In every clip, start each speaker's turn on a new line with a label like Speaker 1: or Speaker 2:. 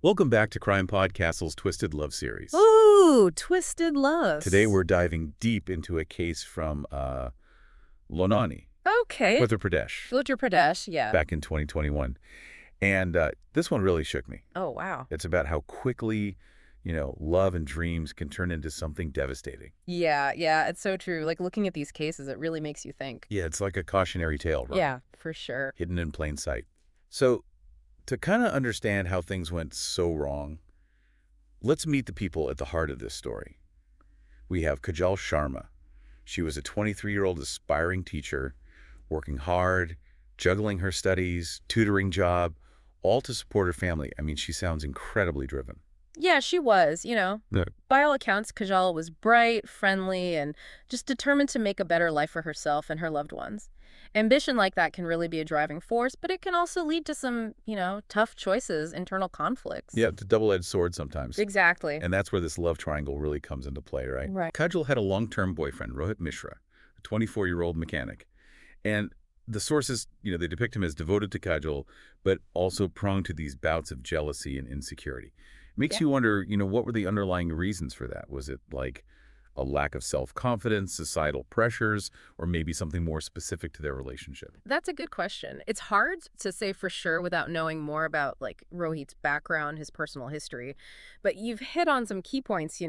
Speaker 1: Welcome back to CrimePod Castle's Twisted Love series.
Speaker 2: Ooh, twisted loves.
Speaker 1: Today we're diving deep into a case from Loni,
Speaker 2: Okay.
Speaker 1: Uttar Pradesh,
Speaker 2: Uttar Pradesh, yeah.
Speaker 1: back in 2021. And this one really shook me.
Speaker 2: Oh, wow.
Speaker 1: It's about how quickly, love and dreams can turn into something devastating.
Speaker 2: Yeah, it's so true. Like, looking at these cases, it really makes you think.
Speaker 1: Yeah, it's like a cautionary tale, right?
Speaker 2: Yeah, for sure.
Speaker 1: Hidden in plain sight. So, to kind of understand how things went so wrong, let's meet the people at the heart of this story. We have Kajal Sharma. She was a 23-year-old aspiring teacher, working hard, juggling her studies, tutoring job, all to support her family. I mean, she sounds incredibly driven.
Speaker 2: Yeah, she was,
Speaker 1: Yeah.
Speaker 2: By all accounts, Kajal was bright, friendly, and just determined to make a better life for herself and her loved ones. Ambition like that can really be a driving force, but it can also lead to some, tough choices, internal conflicts.
Speaker 1: Yeah, it's a double-edged sword sometimes.
Speaker 2: Exactly.
Speaker 1: And that's where this love triangle really comes into play, right?
Speaker 2: Right.
Speaker 1: Kajal had a long-term boyfriend, Rohit Mishra, a 24-year-old mechanic. And the sources, they depict him as devoted to Kajal, but also prone to these bouts of jealousy and insecurity. Makes you wonder, what were the underlying reasons for that? Was it like a lack of self-confidence, societal pressures, or maybe something more specific to their relationship?
Speaker 2: That's a good question. It's hard to say for sure without knowing more about like Rohit's background, his personal history. But you've hit on some key points,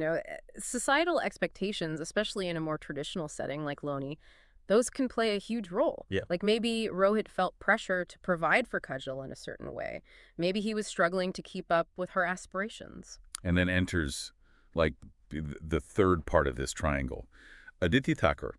Speaker 2: societal expectations, especially in a more traditional setting like Loni, those can play a huge role.
Speaker 1: Yeah.
Speaker 2: Like maybe Rohit felt pressure to provide for Kajal in a certain way. Maybe he was struggling to keep up with her aspirations.
Speaker 1: And then enters, like, the third part of this triangle. Aditya Thakur,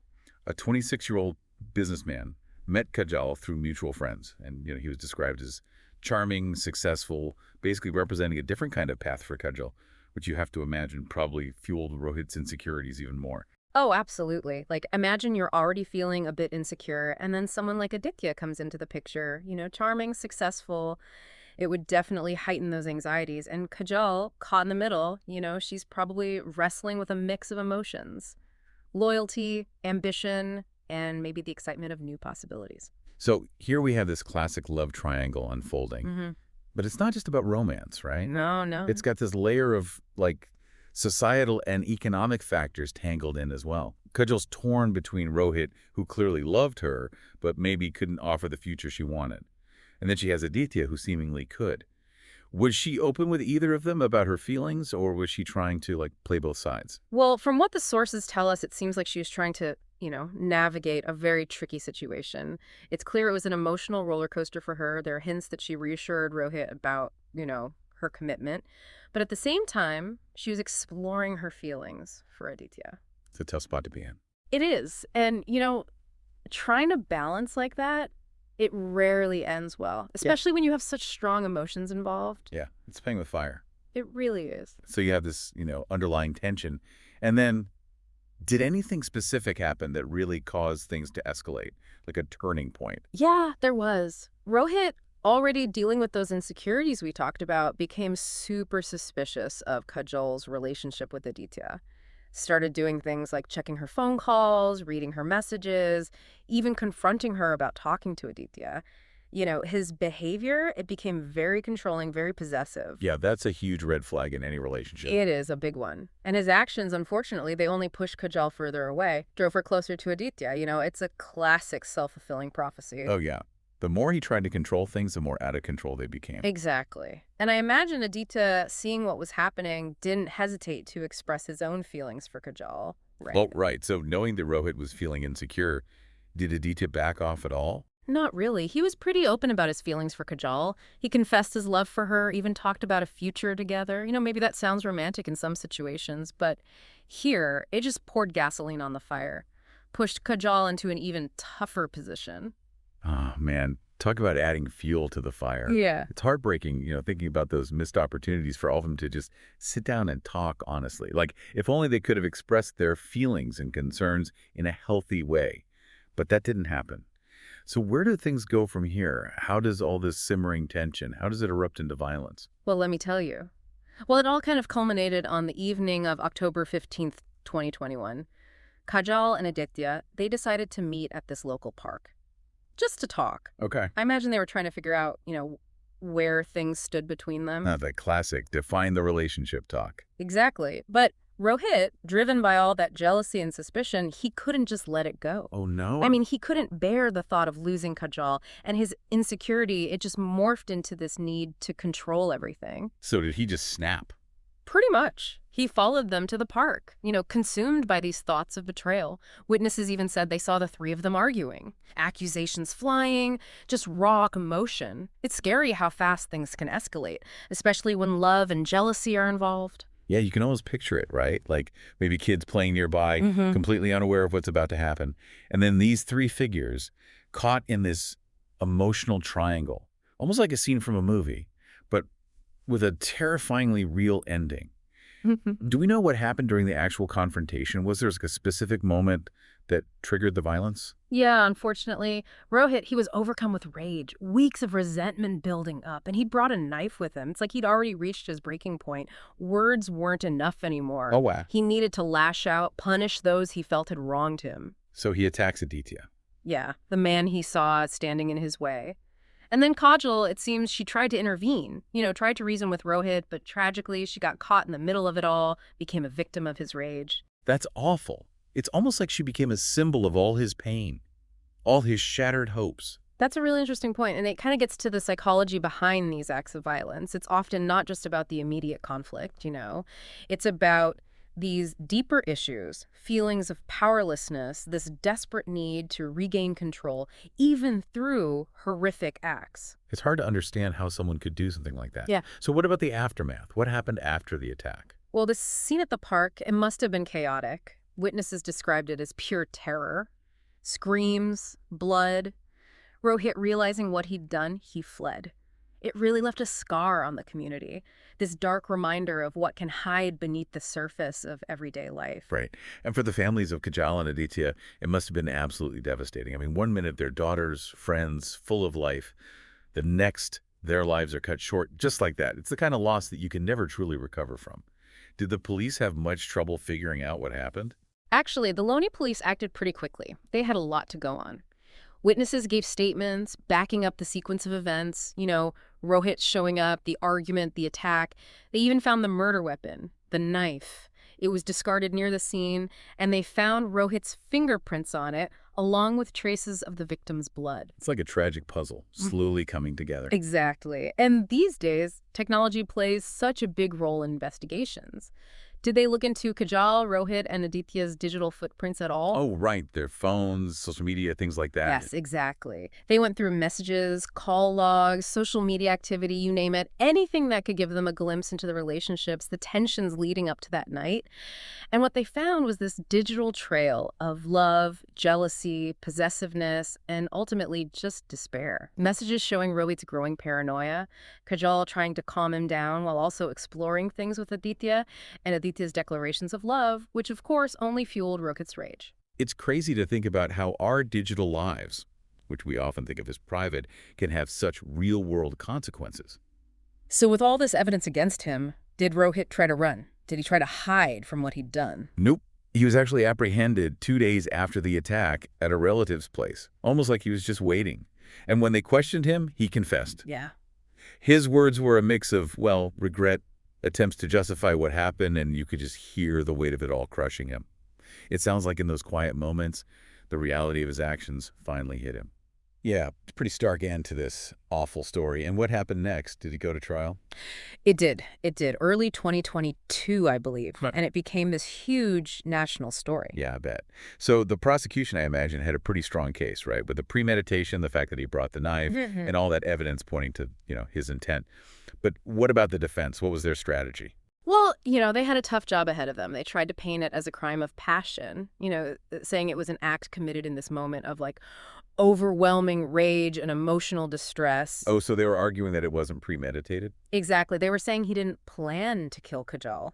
Speaker 1: a 26-year-old businessman, met Kajal through mutual friends. And, he was described as charming, successful, basically representing a different kind of path for Kajal, which you have to imagine probably fueled Rohit's insecurities even more.
Speaker 2: Oh, absolutely. Like, imagine you're already feeling a bit insecure, and then someone like Aditya comes into the picture, charming, successful. It would definitely heighten those anxieties. And Kajal, caught in the middle, she's probably wrestling with a mix of emotions. Loyalty, ambition, and maybe the excitement of new possibilities.
Speaker 1: So here we have this classic love triangle unfolding. But it's not just about romance, right?
Speaker 2: No.
Speaker 1: It's got this layer of, like, societal and economic factors tangled in as well. Kajal's torn between Rohit, who clearly loved her, but maybe couldn't offer the future she wanted. And then she has Aditya, who seemingly could. Was she open with either of them about her feelings, or was she trying to, like, play both sides?
Speaker 2: Well, from what the sources tell us, it seems like she was trying to, navigate a very tricky situation. It's clear it was an emotional roller coaster for her. There are hints that she reassured Rohit about, her commitment. But at the same time, she was exploring her feelings for Aditya.
Speaker 1: It's a tough spot to be in.
Speaker 2: It is. And, trying to balance like that, it rarely ends well, especially when you have such strong emotions involved.
Speaker 1: Yeah, it's playing with fire.
Speaker 2: It really is.
Speaker 1: So you have this, underlying tension. And then, did anything specific happen that really caused things to escalate, like a turning point?
Speaker 2: Yeah, there was. Rohit, already dealing with those insecurities we talked about, became super suspicious of Kajal's relationship with Aditya. Started doing things like checking her phone calls, reading her messages, even confronting her about talking to Aditya. His behavior, it became very controlling, very possessive.
Speaker 1: Yeah, that's a huge red flag in any relationship.
Speaker 2: It is a big one. And his actions, unfortunately, they only pushed Kajal further away, drove her closer to Aditya. It's a classic self-fulfilling prophecy.
Speaker 1: Oh, yeah. The more he tried to control things, the more out of control they became.
Speaker 2: Exactly. And I imagine Aditya, seeing what was happening, didn't hesitate to express his own feelings for Kajal. Right.
Speaker 1: Well, right. So knowing that Rohit was feeling insecure, did Aditya back off at all?
Speaker 2: Not really. He was pretty open about his feelings for Kajal. He confessed his love for her, even talked about a future together. Maybe that sounds romantic in some situations, but here, it just poured gasoline on the fire, pushed Kajal into an even tougher position.
Speaker 1: Oh, man. Talk about adding fuel to the fire.
Speaker 2: Yeah.
Speaker 1: It's heartbreaking, thinking about those missed opportunities for all of them to just sit down and talk honestly. Like, if only they could have expressed their feelings and concerns in a healthy way. But that didn't happen. So where do things go from here? How does all this simmering tension, how does it erupt into violence?
Speaker 2: Well, let me tell you. Well, it all kind of culminated on the evening of October 15th, 2021. Kajal and Aditya, they decided to meet at this local park. Just to talk.
Speaker 1: Okay.
Speaker 2: I imagine they were trying to figure out, where things stood between them.
Speaker 1: The classic define the relationship talk.
Speaker 2: Exactly. But Rohit, driven by all that jealousy and suspicion, he couldn't just let it go.
Speaker 1: Oh, no?
Speaker 2: I mean, he couldn't bear the thought of losing Kajal, and his insecurity, it just morphed into this need to control everything.
Speaker 1: So did he just snap?
Speaker 2: Pretty much. He followed them to the park, consumed by these thoughts of betrayal. Witnesses even said they saw the three of them arguing. Accusations flying, just raw commotion. It's scary how fast things can escalate, especially when love and jealousy are involved.
Speaker 1: Yeah, you can almost picture it, right? Like maybe kids playing nearby, completely unaware of what's about to happen. And then these three figures caught in this emotional triangle, almost like a scene from a movie, but with a terrifyingly real ending. Do we know what happened during the actual confrontation? Was there like a specific moment that triggered the violence?
Speaker 2: Yeah, unfortunately, Rohit, he was overcome with rage, weeks of resentment building up, and he'd brought a knife with him. It's like he'd already reached his breaking point. Words weren't enough anymore.
Speaker 1: Oh, wow.
Speaker 2: He needed to lash out, punish those he felt had wronged him.
Speaker 1: So he attacks Aditya.
Speaker 2: Yeah, the man he saw standing in his way. And then Kajal, it seems she tried to intervene, tried to reason with Rohit, but tragically she got caught in the middle of it all, became a victim of his rage.
Speaker 1: That's awful. It's almost like she became a symbol of all his pain, all his shattered hopes.
Speaker 2: That's a really interesting point, and it kind of gets to the psychology behind these acts of violence. It's often not just about the immediate conflict, It's about these deeper issues, feelings of powerlessness, this desperate need to regain control, even through horrific acts.
Speaker 1: It's hard to understand how someone could do something like that.
Speaker 2: Yeah.
Speaker 1: So what about the aftermath? What happened after the attack?
Speaker 2: Well, this scene at the park, it must have been chaotic. Witnesses described it as pure terror. Screams, blood. Rohit, realizing what he'd done, he fled. It really left a scar on the community, this dark reminder of what can hide beneath the surface of everyday life.
Speaker 1: Right. And for the families of Kajal and Aditya, it must have been absolutely devastating. I mean, one minute their daughters, friends, full of life. The next, their lives are cut short just like that. It's the kind of loss that you can never truly recover from. Did the police have much trouble figuring out what happened?
Speaker 2: Actually, the Loni police acted pretty quickly. They had a lot to go on. Witnesses gave statements, backing up the sequence of events, Rohit showing up, the argument, the attack. They even found the murder weapon, the knife. It was discarded near the scene, and they found Rohit's fingerprints on it, along with traces of the victim's blood.
Speaker 1: It's like a tragic puzzle, slowly coming together.
Speaker 2: Exactly. And these days, technology plays such a big role in investigations. Did they look into Kajal, Rohit, and Aditya's digital footprints at all?
Speaker 1: Oh, right. Their phones, social media, things like that.
Speaker 2: Yes, exactly. They went through messages, call logs, social media activity, you name it, anything that could give them a glimpse into the relationships, the tensions leading up to that night. And what they found was this digital trail of love, jealousy, possessiveness, and ultimately just despair. Messages showing Rohit's growing paranoia, Kajal trying to calm him down while also exploring things with Aditya, and Aditya's declarations of love, which of course only fueled Rohit's rage.
Speaker 1: It's crazy to think about how our digital lives, which we often think of as private, can have such real-world consequences.
Speaker 2: So with all this evidence against him, did Rohit try to run? Did he try to hide from what he'd done?
Speaker 1: Nope. He was actually apprehended 2 days after the attack at a relative's place, almost like he was just waiting. And when they questioned him, he confessed.
Speaker 2: Yeah.
Speaker 1: His words were a mix of, well, regret, attempts to justify what happened, and you could just hear the weight of it all crushing him. It sounds like in those quiet moments, the reality of his actions finally hit him. Yeah, it's a pretty stark end to this awful story. And what happened next? Did he go to trial?
Speaker 2: It did. It did. Early 2022, I believe.
Speaker 1: Right.
Speaker 2: And it became this huge national story.
Speaker 1: Yeah, I bet. So the prosecution, I imagine, had a pretty strong case, right? With the premeditation, the fact that he brought the knife, and all that evidence pointing to, his intent. But what about the defense? What was their strategy?
Speaker 2: Well, they had a tough job ahead of them. They tried to paint it as a crime of passion, saying it was an act committed in this moment of overwhelming rage and emotional distress.
Speaker 1: Oh, so they were arguing that it wasn't premeditated?
Speaker 2: Exactly. They were saying he didn't plan to kill Kajal,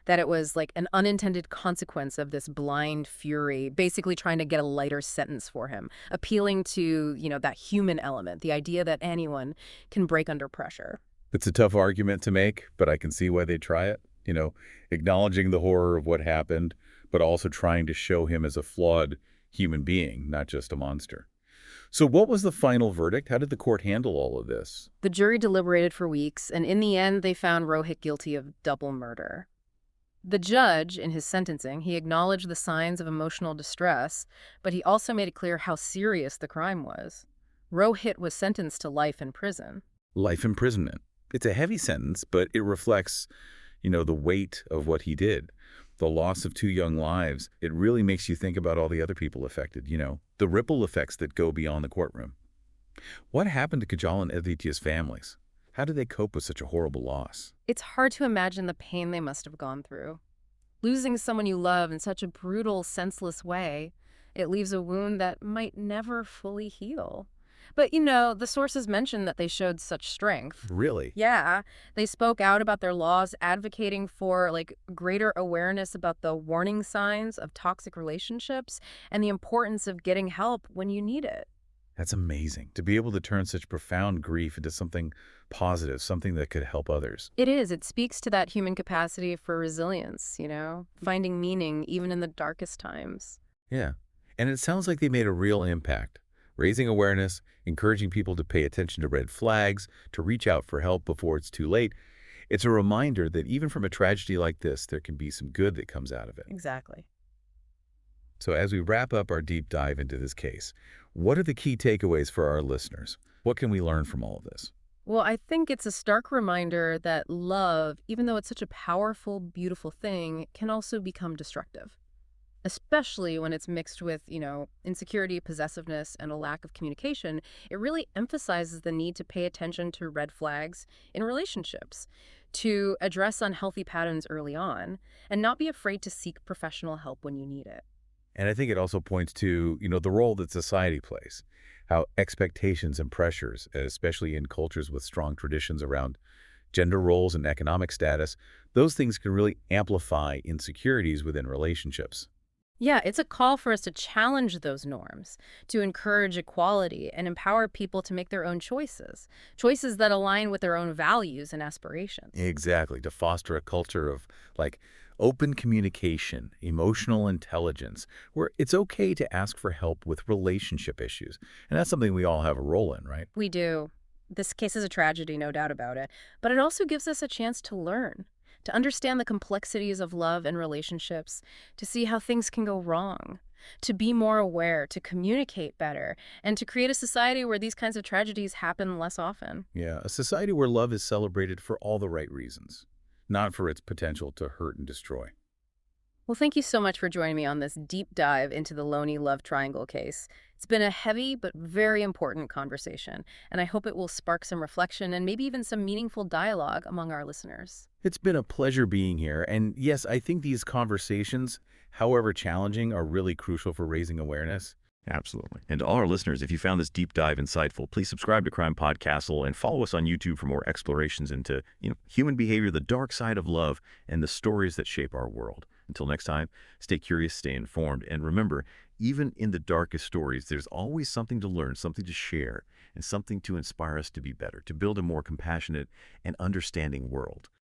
Speaker 2: that it was an unintended consequence of this blind fury, basically trying to get a lighter sentence for him, appealing to, that human element, the idea that anyone can break under pressure.
Speaker 1: It's a tough argument to make, but I can see why they try it. Acknowledging the horror of what happened, but also trying to show him as a flawed human being, not just a monster. So what was the final verdict? How did the court handle all of this?
Speaker 2: The jury deliberated for weeks, and in the end, they found Rohit guilty of double murder. The judge, in his sentencing, he acknowledged the signs of emotional distress, but he also made it clear how serious the crime was. Rohit was sentenced to life in prison.
Speaker 1: Life imprisonment. It's a heavy sentence, but it reflects, the weight of what he did. The loss of two young lives, it really makes you think about all the other people affected, the ripple effects that go beyond the courtroom. What happened to Kajal and Aditya's families? How did they cope with such a horrible loss?
Speaker 2: It's hard to imagine the pain they must have gone through. Losing someone you love in such a brutal, senseless way, it leaves a wound that might never fully heal. But, the sources mentioned that they showed such strength.
Speaker 1: Really?
Speaker 2: Yeah, they spoke out about their laws, advocating for greater awareness about the warning signs of toxic relationships and the importance of getting help when you need it.
Speaker 1: That's amazing, to be able to turn such profound grief into something positive, something that could help others.
Speaker 2: It is. It speaks to that human capacity for resilience, finding meaning even in the darkest times.
Speaker 1: Yeah. And it sounds like they made a real impact, raising awareness, encouraging people to pay attention to red flags, to reach out for help before it's too late. It's a reminder that even from a tragedy like this, there can be some good that comes out of it.
Speaker 2: Exactly.
Speaker 1: So as we wrap up our deep dive into this case, what are the key takeaways for our listeners? What can we learn from all of this?
Speaker 2: Well, I think it's a stark reminder that love, even though it's such a powerful, beautiful thing, can also become destructive. Especially when it's mixed with, insecurity, possessiveness, and a lack of communication. It really emphasizes the need to pay attention to red flags in relationships, to address unhealthy patterns early on, and not be afraid to seek professional help when you need it.
Speaker 1: And I think it also points to, the role that society plays, how expectations and pressures, especially in cultures with strong traditions around gender roles and economic status, those things can really amplify insecurities within relationships.
Speaker 2: Yeah, it's a call for us to challenge those norms, to encourage equality and empower people to make their own choices, choices that align with their own values and aspirations.
Speaker 1: Exactly, to foster a culture of open communication, emotional intelligence, where it's okay to ask for help with relationship issues. And that's something we all have a role in, right?
Speaker 2: We do. This case is a tragedy, no doubt about it, but it also gives us a chance to learn, to understand the complexities of love and relationships, to see how things can go wrong, to be more aware, to communicate better, and to create a society where these kinds of tragedies happen less often.
Speaker 1: Yeah, a society where love is celebrated for all the right reasons, not for its potential to hurt and destroy.
Speaker 2: Well, thank you so much for joining me on this deep dive into the Loni Love Triangle case. It's been a heavy but very important conversation, and I hope it will spark some reflection and maybe even some meaningful dialogue among our listeners.
Speaker 1: It's been a pleasure being here. And yes, I think these conversations, however challenging, are really crucial for raising awareness.
Speaker 3: Absolutely. And to all our listeners, if you found this deep dive insightful, please subscribe to CrimePod Castle and follow us on YouTube for more explorations into, human behavior, the dark side of love, and the stories that shape our world. Until next time, stay curious, stay informed, and remember, even in the darkest stories, there's always something to learn, something to share, and something to inspire us to be better, to build a more compassionate and understanding world.